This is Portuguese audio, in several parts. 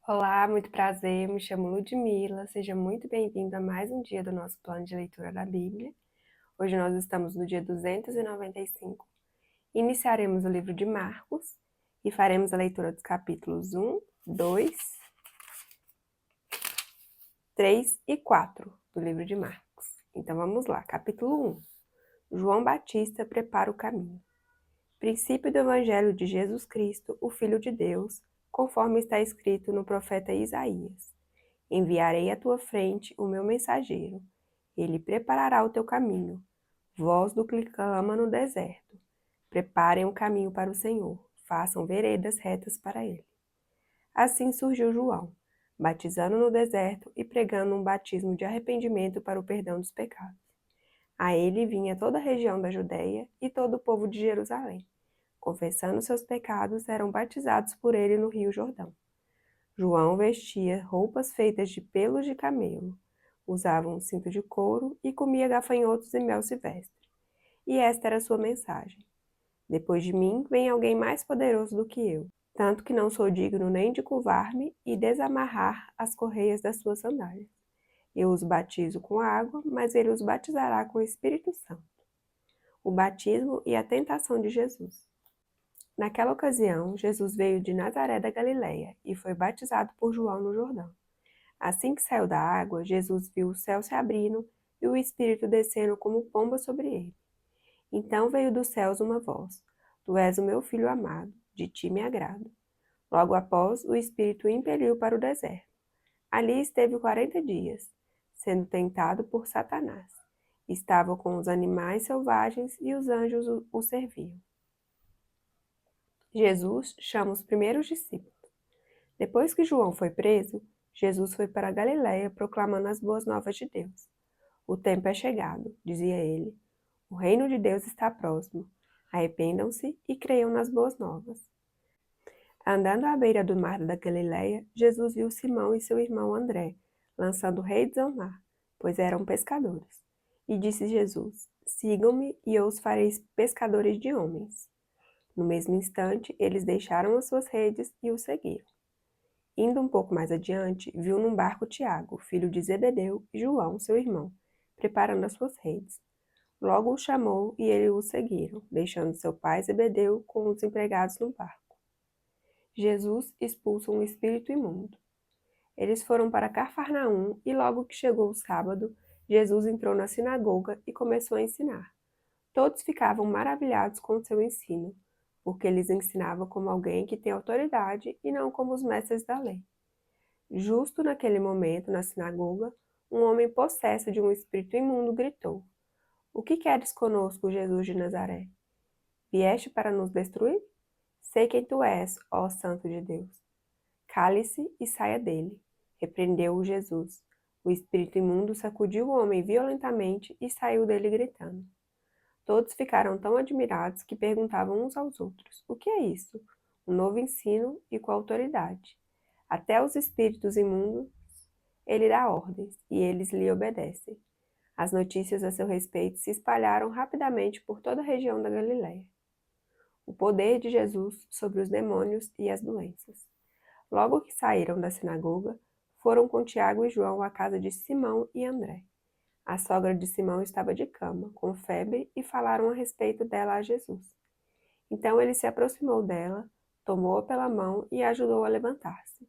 Olá, muito prazer, me chamo Ludmila, seja muito bem-vindo a mais um dia do nosso plano de leitura da Bíblia. Hoje nós estamos no dia 295. Iniciaremos o livro de Marcos e faremos a leitura dos capítulos 1, 2, 3 e 4 do livro de Marcos. Então vamos lá, capítulo 1. João Batista prepara o caminho. Princípio do Evangelho de Jesus Cristo, o Filho de Deus, conforme está escrito no profeta Isaías. Enviarei à tua frente o meu mensageiro. Ele preparará o teu caminho. Voz do que clama no deserto. Preparem o caminho para o Senhor. Façam veredas retas para ele. Assim surgiu João, batizando no deserto e pregando um batismo de arrependimento para o perdão dos pecados. A ele vinha toda a região da Judéia e todo o povo de Jerusalém. Confessando seus pecados, eram batizados por ele no rio Jordão. João vestia roupas feitas de pelos de camelo, usava um cinto de couro e comia gafanhotos e mel silvestre. E esta era a sua mensagem: depois de mim vem alguém mais poderoso do que eu, tanto que não sou digno nem de curvar-me e desamarrar as correias das suas sandálias. Eu os batizo com água, mas ele os batizará com o Espírito Santo. O batismo e a tentação de Jesus. Naquela ocasião, Jesus veio de Nazaré da Galileia e foi batizado por João no Jordão. Assim que saiu da água, Jesus viu o céu se abrindo e o Espírito descendo como pomba sobre ele. Então veio dos céus uma voz: Tu és o meu filho amado, de ti me agrado. Logo após, o Espírito o impeliu para o deserto. Ali esteve 40 dias, sendo tentado por Satanás. Estava com os animais selvagens e os anjos o serviam. Jesus chama os primeiros discípulos. Depois que João foi preso, Jesus foi para a Galiléia proclamando as boas novas de Deus. O tempo é chegado, dizia ele. O reino de Deus está próximo. Arrependam-se e creiam nas boas novas. Andando à beira do mar da Galiléia, Jesus viu Simão e seu irmão André, lançando redes ao mar, pois eram pescadores. E disse Jesus: Sigam-me e eu os farei pescadores de homens. No mesmo instante, eles deixaram as suas redes e o seguiram. Indo um pouco mais adiante, viu num barco Tiago, filho de Zebedeu, e João, seu irmão, preparando as suas redes. Logo o chamou e eles o seguiram, deixando seu pai Zebedeu com os empregados no barco. Jesus expulsa um espírito imundo. Eles foram para Cafarnaum e logo que chegou o sábado, Jesus entrou na sinagoga e começou a ensinar. Todos ficavam maravilhados com seu ensino, porque eles ensinava como alguém que tem autoridade e não como os mestres da lei. Justo naquele momento, na sinagoga, um homem possesso de um espírito imundo gritou: O que queres conosco, Jesus de Nazaré? Vieste para nos destruir? Sei quem tu és, ó Santo de Deus. Cale-se e saia dele, repreendeu-o Jesus. O espírito imundo sacudiu o homem violentamente e saiu dele gritando. Todos ficaram tão admirados que perguntavam uns aos outros: O que é isso? Um novo ensino e com autoridade. Até os espíritos imundos ele dá ordens e eles lhe obedecem. As notícias a seu respeito se espalharam rapidamente por toda a região da Galiléia. O poder de Jesus sobre os demônios e as doenças. Logo que saíram da sinagoga, foram com Tiago e João à casa de Simão e André. A sogra de Simão estava de cama, com febre, e falaram a respeito dela a Jesus. Então ele se aproximou dela, tomou-a pela mão e a ajudou a levantar-se.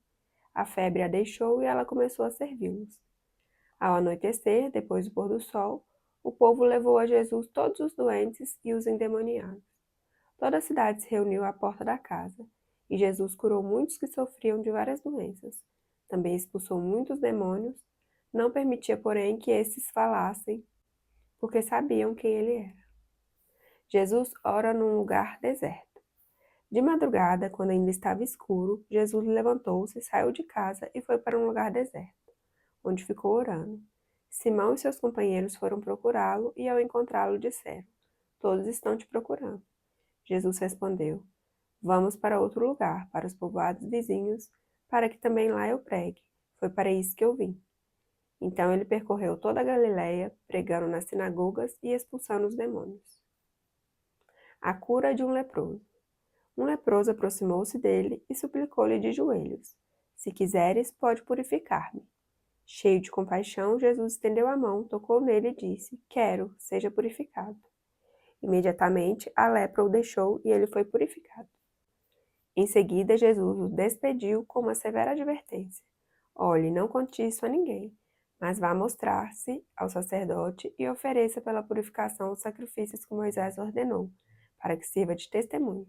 A febre a deixou e ela começou a servi-los. Ao anoitecer, depois do pôr do sol, o povo levou a Jesus todos os doentes e os endemoniados. Toda a cidade se reuniu à porta da casa, e Jesus curou muitos que sofriam de várias doenças. Também expulsou muitos demônios, não permitia, porém, que esses falassem, porque sabiam quem ele era. Jesus ora num lugar deserto. De madrugada, quando ainda estava escuro, Jesus levantou-se, saiu de casa e foi para um lugar deserto, onde ficou orando. Simão e seus companheiros foram procurá-lo e, ao encontrá-lo, disseram: Todos estão te procurando. Jesus respondeu: Vamos para outro lugar, para os povoados vizinhos, para que também lá eu pregue. Foi para isso que eu vim. Então ele percorreu toda a Galiléia, pregando nas sinagogas e expulsando os demônios. A cura de um leproso. Um leproso aproximou-se dele e suplicou-lhe de joelhos: Se quiseres, pode purificar-me. Cheio de compaixão, Jesus estendeu a mão, tocou nele e disse: Quero, seja purificado. Imediatamente a lepra o deixou e ele foi purificado. Em seguida, Jesus o despediu com uma severa advertência: Olhe, não conte isso a ninguém, mas vá mostrar-se ao sacerdote e ofereça pela purificação os sacrifícios que Moisés ordenou, para que sirva de testemunho.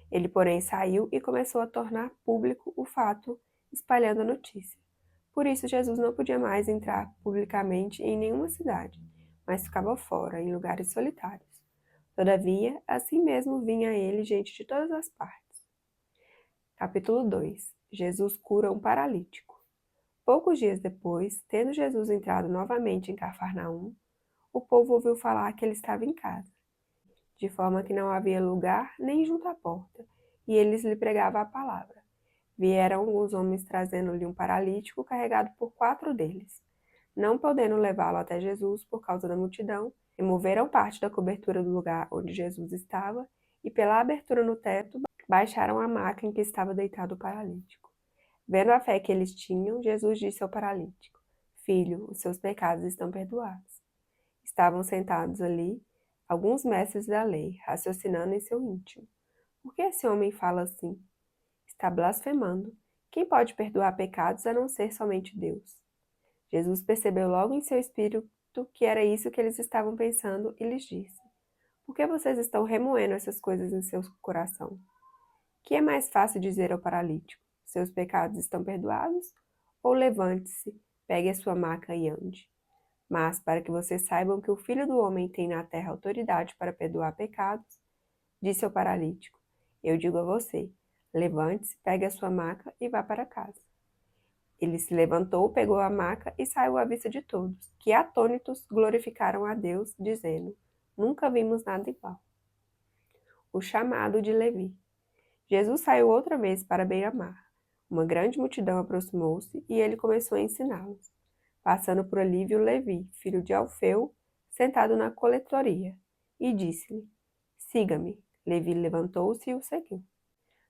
Ele, porém, saiu e começou a tornar público o fato, espalhando a notícia. Por isso, Jesus não podia mais entrar publicamente em nenhuma cidade, mas ficava fora, em lugares solitários. Todavia, assim mesmo vinha a ele gente de todas as partes. Capítulo 2. Jesus cura um paralítico. Poucos dias depois, tendo Jesus entrado novamente em Cafarnaum, o povo ouviu falar que ele estava em casa, de forma que não havia lugar nem junto à porta, e eles lhe pregavam a palavra. Vieram alguns homens trazendo-lhe um paralítico carregado por 4 deles. Não podendo levá-lo até Jesus por causa da multidão, removeram parte da cobertura do lugar onde Jesus estava e, pela abertura no teto, baixaram a maca em que estava deitado o paralítico. Vendo a fé que eles tinham, Jesus disse ao paralítico: Filho, os seus pecados estão perdoados. Estavam sentados ali alguns mestres da lei, raciocinando em seu íntimo: Por que esse homem fala assim? Está blasfemando. Quem pode perdoar pecados a não ser somente Deus? Jesus percebeu logo em seu espírito que era isso que eles estavam pensando e lhes disse: Por que vocês estão remoendo essas coisas em seu coração? Que é mais fácil dizer ao paralítico: Seus pecados estão perdoados? Ou levante-se, pegue a sua maca e ande. Mas, para que vocês saibam que o Filho do Homem tem na terra autoridade para perdoar pecados, disse ao paralítico: Eu digo a você, levante-se, pegue a sua maca e vá para casa. Ele se levantou, pegou a maca e saiu à vista de todos, que atônitos glorificaram a Deus, dizendo: Nunca vimos nada igual. O chamado de Levi. Jesus saiu outra vez para a beira-mar. Uma grande multidão aproximou-se e ele começou a ensiná-los. Passando por ali, viu Levi, filho de Alfeu, sentado na coletoria, e disse-lhe: Siga-me. Levi levantou-se e o seguiu.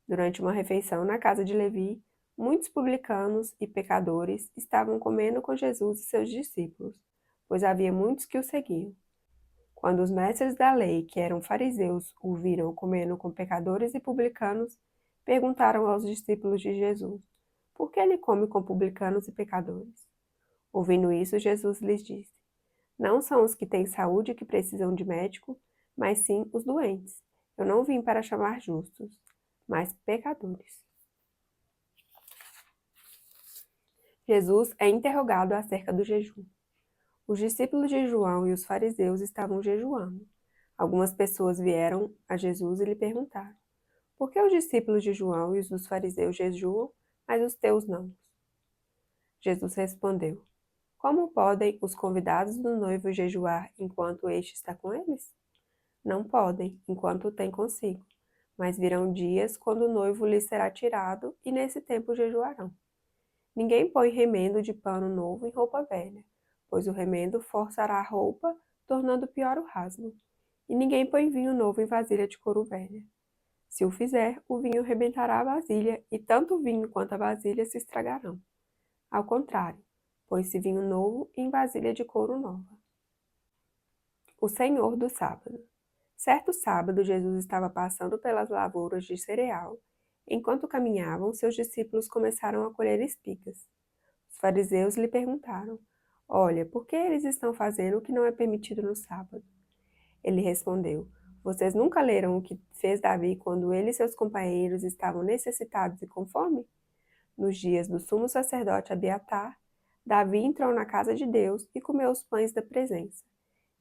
Durante uma refeição na casa de Levi, muitos publicanos e pecadores estavam comendo com Jesus e seus discípulos, pois havia muitos que o seguiam. Quando os mestres da lei, que eram fariseus, o viram comendo com pecadores e publicanos, perguntaram aos discípulos de Jesus: Por que ele come com publicanos e pecadores? Ouvindo isso, Jesus lhes disse: Não são os que têm saúde que precisam de médico, mas sim os doentes. Eu não vim para chamar justos, mas pecadores. Jesus é interrogado acerca do jejum. Os discípulos de João e os fariseus estavam jejuando. Algumas pessoas vieram a Jesus e lhe perguntaram: Por que os discípulos de João e os dos fariseus jejuam, mas os teus não? Jesus respondeu: Como podem os convidados do noivo jejuar enquanto este está com eles? Não podem, enquanto o tem consigo. Mas virão dias quando o noivo lhes será tirado, e nesse tempo jejuarão. Ninguém põe remendo de pano novo em roupa velha, pois o remendo forçará a roupa, tornando pior o rasgo. E ninguém põe vinho novo em vasilha de couro velha. Se o fizer, o vinho rebentará a vasilha, e tanto o vinho quanto a vasilha se estragarão. Ao contrário, põe-se vinho novo em vasilha de couro nova. O Senhor do Sábado. Certo sábado, Jesus estava passando pelas lavouras de cereal. Enquanto caminhavam, seus discípulos começaram a colher espigas. Os fariseus lhe perguntaram: Olha, por que eles estão fazendo o que não é permitido no sábado? Ele respondeu: Vocês nunca leram o que fez Davi quando ele e seus companheiros estavam necessitados e com fome? Nos dias do sumo sacerdote Abiatar, Davi entrou na casa de Deus e comeu os pães da presença,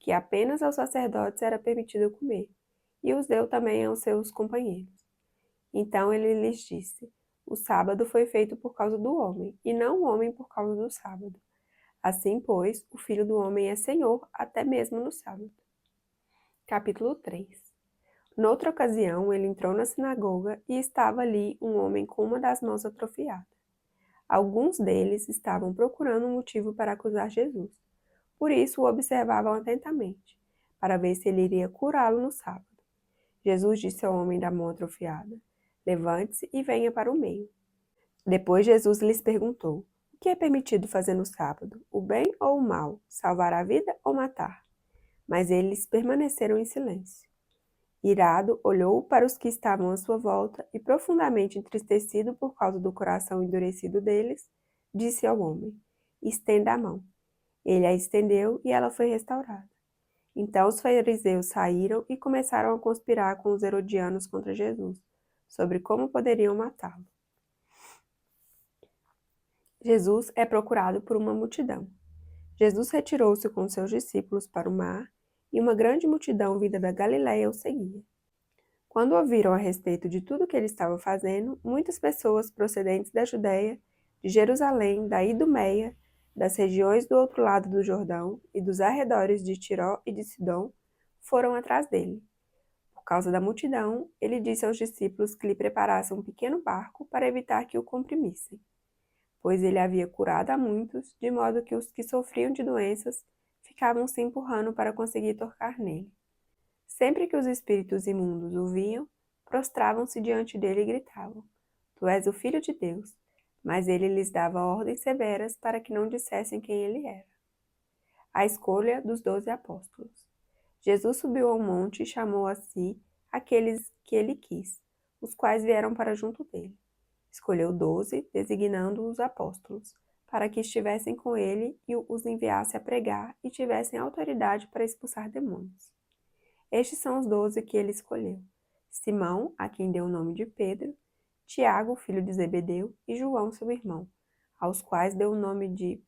que apenas aos sacerdotes era permitido comer, e os deu também aos seus companheiros. Então ele lhes disse: O sábado foi feito por causa do homem, e não o homem por causa do sábado. Assim, pois, o Filho do Homem é Senhor até mesmo no sábado. Capítulo 3. Noutra ocasião, ele entrou na sinagoga e estava ali um homem com uma das mãos atrofiada. Alguns deles estavam procurando um motivo para acusar Jesus. Por isso o observavam atentamente, para ver se ele iria curá-lo no sábado. Jesus disse ao homem da mão atrofiada: Levante-se e venha para o meio. Depois Jesus lhes perguntou: o que é permitido fazer no sábado, o bem ou o mal, salvar a vida ou matar? Mas eles permaneceram em silêncio. Irado, olhou para os que estavam à sua volta e, profundamente entristecido por causa do coração endurecido deles, disse ao homem: estenda a mão. Ele a estendeu e ela foi restaurada. Então os fariseus saíram e começaram a conspirar com os herodianos contra Jesus, sobre como poderiam matá-lo. Jesus é procurado por uma multidão. Jesus retirou-se com seus discípulos para o mar e uma grande multidão vinda da Galiléia o seguia. Quando ouviram a respeito de tudo que ele estava fazendo, muitas pessoas procedentes da Judéia, de Jerusalém, da Idumeia, das regiões do outro lado do Jordão e dos arredores de Tiró e de Sidom foram atrás dele. Por causa da multidão, ele disse aos discípulos que lhe preparassem um pequeno barco para evitar que o comprimissem, pois ele havia curado a muitos, de modo que os que sofriam de doenças ficavam se empurrando para conseguir tocar nele. Sempre que os espíritos imundos o viam, prostravam-se diante dele e gritavam: Tu és o Filho de Deus. Mas ele lhes dava ordens severas para que não dissessem quem ele era. A escolha dos 12 apóstolos. Jesus subiu ao monte e chamou a si aqueles que ele quis, os quais vieram para junto dele. Escolheu 12, designando-os apóstolos, para que estivessem com ele e os enviasse a pregar e tivessem autoridade para expulsar demônios. Estes são os 12 que ele escolheu: Simão, a quem deu o nome de Pedro, Tiago, filho de Zebedeu, e João, seu irmão, aos quais deu o nome de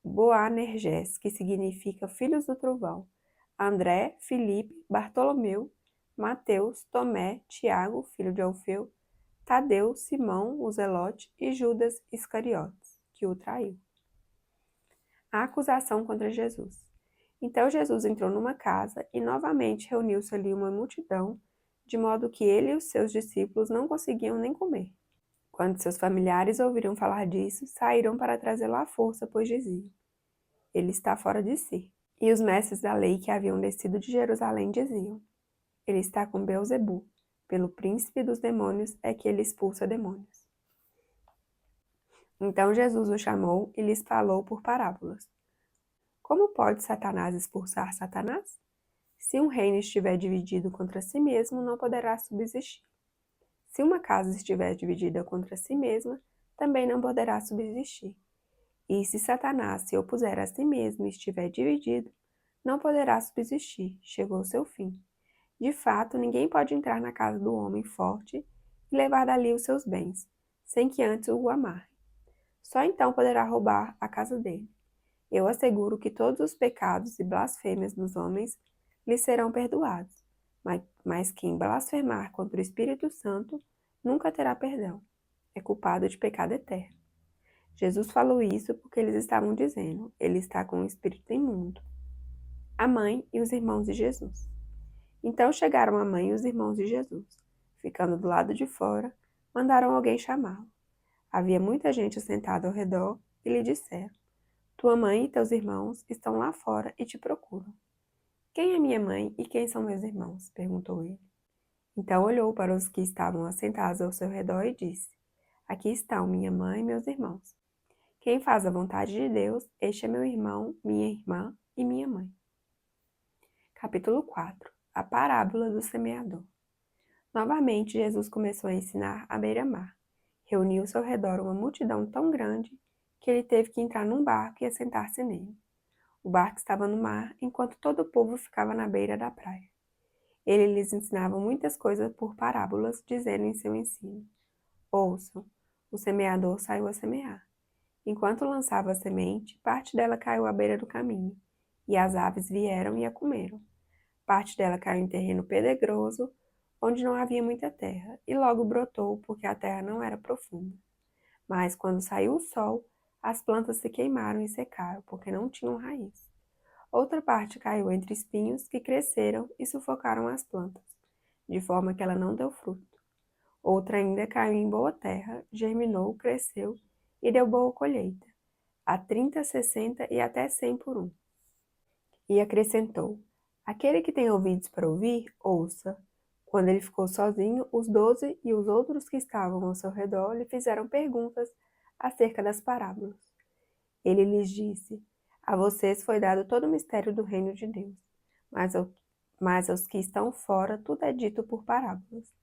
Boanerges, que significa filhos do trovão, André, Filipe, Bartolomeu, Mateus, Tomé, Tiago, filho de Alfeu, Tadeu, Simão, o Zelote e Judas Iscariotes, que o traiu. A acusação contra Jesus. Então Jesus entrou numa casa e novamente reuniu-se ali uma multidão, de modo que ele e os seus discípulos não conseguiam nem comer. Quando seus familiares ouviram falar disso, saíram para trazê-lo à força, pois diziam: ele está fora de si. E os mestres da lei que haviam descido de Jerusalém diziam: ele está com Beelzebu, pelo príncipe dos demônios é que ele expulsa demônios. Então Jesus o chamou e lhes falou por parábolas. Como pode Satanás expulsar Satanás? Se um reino estiver dividido contra si mesmo, não poderá subsistir. Se uma casa estiver dividida contra si mesma, também não poderá subsistir. E se Satanás se opuser a si mesmo e estiver dividido, não poderá subsistir, chegou o seu fim. De fato, ninguém pode entrar na casa do homem forte e levar dali os seus bens, sem que antes o amarre. Só então poderá roubar a casa dele. Eu asseguro que todos os pecados e blasfêmias dos homens lhes serão perdoados, mas quem blasfemar contra o Espírito Santo nunca terá perdão. É culpado de pecado eterno. Jesus falou isso porque eles estavam dizendo: ele está com o espírito imundo. A mãe e os irmãos de Jesus. Então chegaram a mãe e os irmãos de Jesus. Ficando do lado de fora, mandaram alguém chamá-lo. Havia muita gente sentada ao redor e lhe disseram: tua mãe e teus irmãos estão lá fora e te procuram. Quem é minha mãe e quem são meus irmãos? Perguntou ele. Então olhou para os que estavam assentados ao seu redor e disse: aqui estão minha mãe e meus irmãos. Quem faz a vontade de Deus, este é meu irmão, minha irmã e minha mãe. Capítulo 4. A parábola do semeador. Novamente, Jesus começou a ensinar à beira-mar. Reuniu-se ao redor uma multidão tão grande que ele teve que entrar num barco e assentar-se nele. O barco estava no mar, enquanto todo o povo ficava na beira da praia. Ele lhes ensinava muitas coisas por parábolas, dizendo em seu ensino: ouçam, o semeador saiu a semear. Enquanto lançava a semente, parte dela caiu à beira do caminho, e as aves vieram e a comeram. Parte dela caiu em terreno pedregoso, onde não havia muita terra, e logo brotou, porque a terra não era profunda. Mas, quando saiu o sol, as plantas se queimaram e secaram, porque não tinham raiz. Outra parte caiu entre espinhos que cresceram e sufocaram as plantas, de forma que ela não deu fruto. Outra ainda caiu em boa terra, germinou, cresceu e deu boa colheita, a 30, 60 e até 100 por um. E acrescentou: aquele que tem ouvidos para ouvir, ouça. Quando ele ficou sozinho, os 12 e os outros que estavam ao seu redor lhe fizeram perguntas acerca das parábolas. Ele lhes disse: a vocês foi dado todo o mistério do reino de Deus, mas aos que estão fora tudo é dito por parábolas,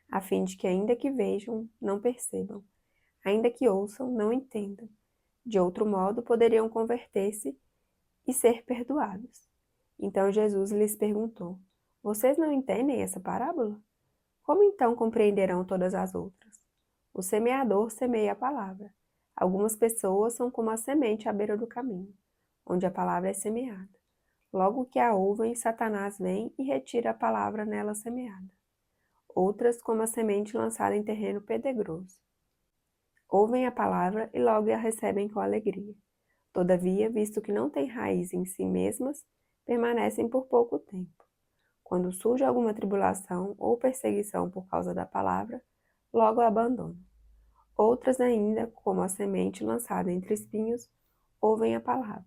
a fim de que ainda que vejam, não percebam, ainda que ouçam, não entendam. De outro modo, poderiam converter-se e ser perdoados. Então Jesus lhes perguntou: vocês não entendem essa parábola? Como então compreenderão todas as outras? O semeador semeia a palavra. Algumas pessoas são como a semente à beira do caminho, onde a palavra é semeada. Logo que a ouvem, Satanás vem e retira a palavra nela semeada. Outras, como a semente lançada em terreno pedregoso. Ouvem a palavra e logo a recebem com alegria. Todavia, visto que não têm raiz em si mesmas, permanecem por pouco tempo. Quando surge alguma tribulação ou perseguição por causa da palavra, logo a abandonam. Outras ainda, como a semente lançada entre espinhos, ouvem a palavra,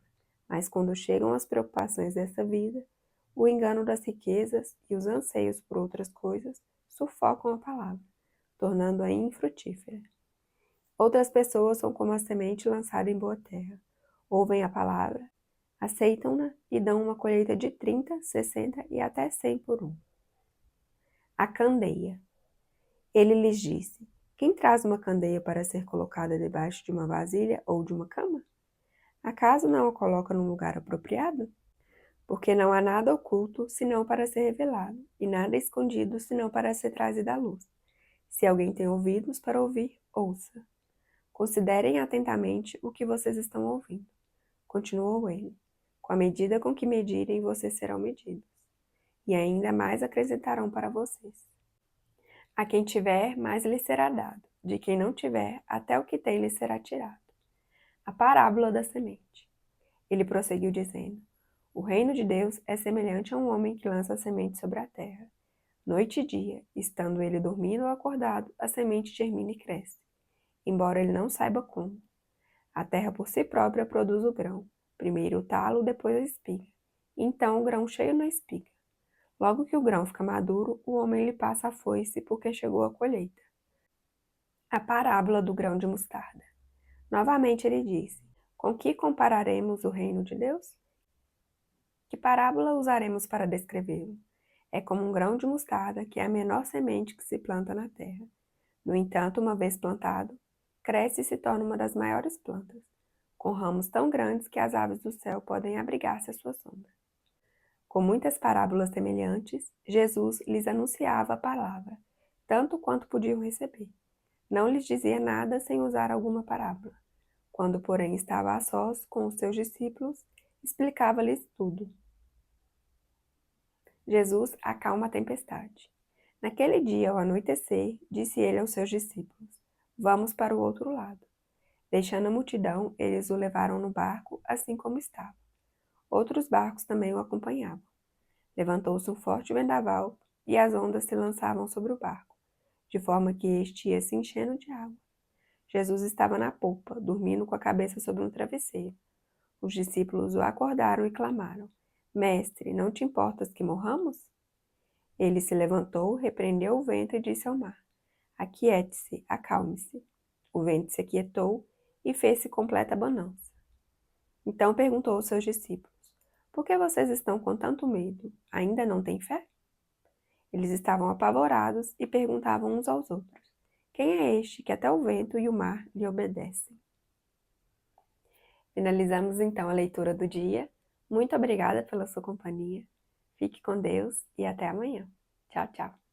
mas quando chegam as preocupações desta vida, o engano das riquezas e os anseios por outras coisas sufocam a palavra, tornando-a infrutífera. Outras pessoas são como a semente lançada em boa terra. Ouvem a palavra, aceitam-na e dão uma colheita de 30, 60 e até 100 por um. A candeia. Ele lhes disse: quem traz uma candeia para ser colocada debaixo de uma vasilha ou de uma cama? Acaso não a coloca num lugar apropriado? Porque não há nada oculto senão para ser revelado, e nada escondido senão para ser trazido à luz. Se alguém tem ouvidos para ouvir, ouça. Considerem atentamente o que vocês estão ouvindo. Continuou ele. Com a medida com que medirem, vocês serão medidos, e ainda mais acrescentarão para vocês. A quem tiver, mais lhe será dado. De quem não tiver, até o que tem lhe será tirado. A parábola da semente. Ele prosseguiu dizendo: o reino de Deus é semelhante a um homem que lança a semente sobre a terra. Noite e dia, estando ele dormindo ou acordado, a semente germina e cresce, embora ele não saiba como. A terra por si própria produz o grão, primeiro o talo, depois a espiga. Então o grão cheio na espiga. Logo que o grão fica maduro, o homem lhe passa a foice porque chegou a colheita. A parábola do grão de mostarda. Novamente ele disse: com que compararemos o reino de Deus? Que parábola usaremos para descrevê-lo? É como um grão de mostarda, que é a menor semente que se planta na terra. No entanto, uma vez plantado, cresce e se torna uma das maiores plantas, com ramos tão grandes que as aves do céu podem abrigar-se à sua sombra. Com muitas parábolas semelhantes, Jesus lhes anunciava a palavra, tanto quanto podiam receber. Não lhes dizia nada sem usar alguma parábola. Quando, porém, estava a sós com os seus discípulos, explicava-lhes tudo. Jesus acalma a tempestade. Naquele dia, ao anoitecer, disse ele aos seus discípulos: vamos para o outro lado. Deixando a multidão, eles o levaram no barco, assim como estava. Outros barcos também o acompanhavam. Levantou-se um forte vendaval e as ondas se lançavam sobre o barco, de forma que este ia se enchendo de água. Jesus estava na popa, dormindo com a cabeça sobre um travesseiro. Os discípulos o acordaram e clamaram: Mestre, não te importas que morramos? Ele se levantou, repreendeu o vento e disse ao mar: aquiete-se, acalme-se. O vento se aquietou e fez-se completa bonança. Então perguntou aos seus discípulos: por que vocês estão com tanto medo? Ainda não têm fé? Eles estavam apavorados e perguntavam uns aos outros: quem é este que até o vento e o mar lhe obedecem? Finalizamos então a leitura do dia. Muito obrigada pela sua companhia. Fique com Deus e até amanhã. Tchau, tchau.